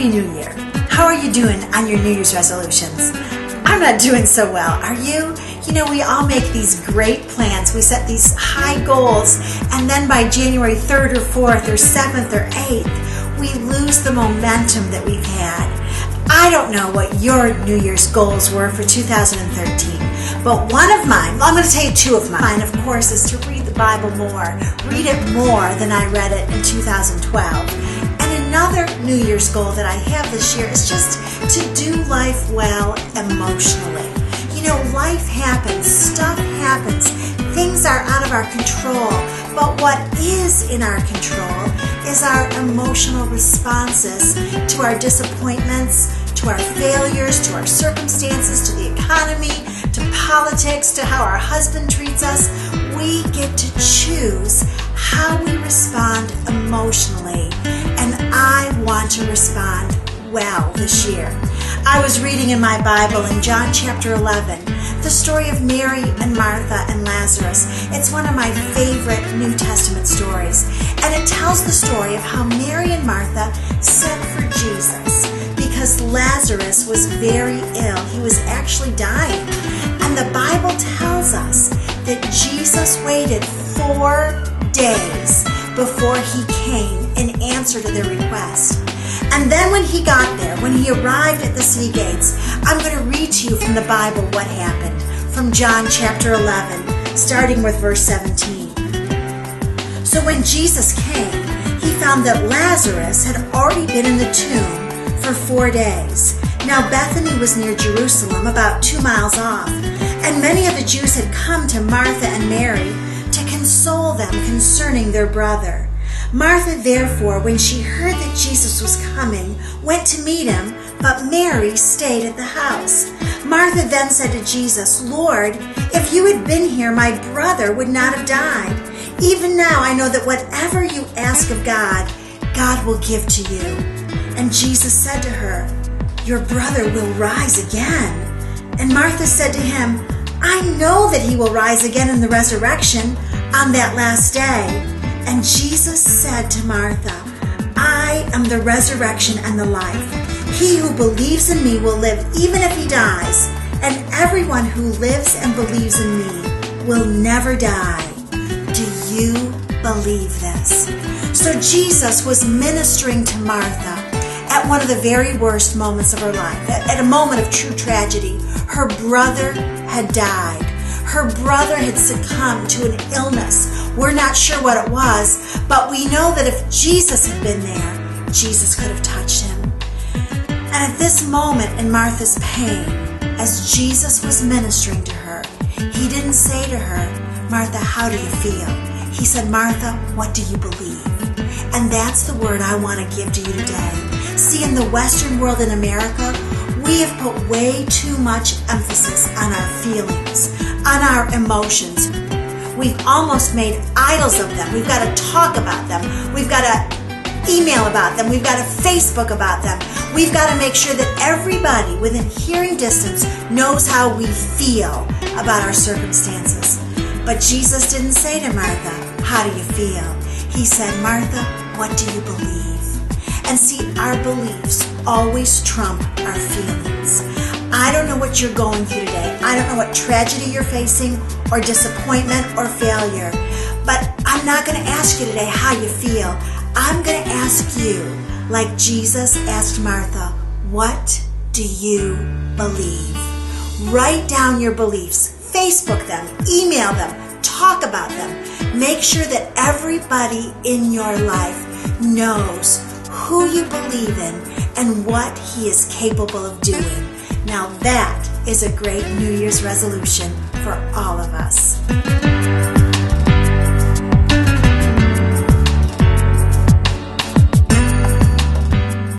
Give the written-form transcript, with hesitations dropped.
Happy New Year. How are you doing on your New Year's resolutions? I'm not doing so well. Are you? You know, we all make these great plans. We set these high goals, and then by January 3rd or 4th or 7th or 8th, we lose the momentum that we've had. I don't know what your New Year's goals were for 2013, but one of mine, well, I'm going to tell you two of mine, of course, is to read the Bible more. Read it more than I read it in 2012. And another New Year's goal that I have this year is just to do life well emotionally. You know, life happens, stuff happens, things are out of our control, but what is in our control is our emotional responses to our disappointments, to our failures, to our circumstances, to the economy, to politics, to how our husband treats us. We get to choose how we respond emotionally, and I want to respond well this year. I was reading in my Bible in John chapter 11, the story of Mary and Martha and Lazarus. It's one of my favorite New Testament stories, and it tells the story of how Mary and Martha sent for Jesus because Lazarus was very ill. He was actually dying, and the Bible tells us that Jesus waited 4 days before he came in answer to their request. And then when he got there, when he arrived at the city gates, I'm going to read to you from the Bible what happened, from John chapter 11, starting with verse 17. So when Jesus came, he found that Lazarus had already been in the tomb for 4 days. Now Bethany was near Jerusalem, about 2 miles off, and many of the Jews had come to Martha and Mary to console them concerning their brother. Martha, therefore, when she heard that Jesus was coming, went to meet him, but Mary stayed at the house. Martha then said to Jesus, Lord, if you had been here, my brother would not have died. Even now I know that whatever you ask of God, God will give to you. And Jesus said to her, your brother will rise again. And Martha said to him, I know that he will rise again in the resurrection on that last day. And Jesus said to Martha, I am the resurrection and the life. He who believes in me will live even if he dies, and everyone who lives and believes in me will never die. Do you believe this? So Jesus was ministering to Martha at one of the very worst moments of her life, at a moment of true tragedy. Her brother had died. Her brother had succumbed to an illness. We're not sure what it was, but we know that if Jesus had been there, Jesus could have touched him. And at this moment in Martha's pain, as Jesus was ministering to her, he didn't say to her, Martha, how do you feel? He said, Martha, what do you believe? And that's the word I want to give to you today. See, in the Western world in America, we have put way too much emphasis on our feelings, on our emotions. We've almost made idols of them. We've got to talk about them. We've got to email about them. We've got to Facebook about them. We've got to make sure that everybody within hearing distance knows how we feel about our circumstances. But Jesus didn't say to Martha, how do you feel? He said, Martha, what do you believe? And see, our beliefs always trump our feelings. I don't know what you're going through today. I don't know what tragedy you're facing or disappointment or failure. But I'm not going to ask you today how you feel. I'm going to ask you, like Jesus asked Martha, what do you believe? Write down your beliefs. Facebook them. Email them. Talk about them. Make sure that everybody in your life knows who you believe in and what he is capable of doing. Now that is a great New Year's resolution for all of us.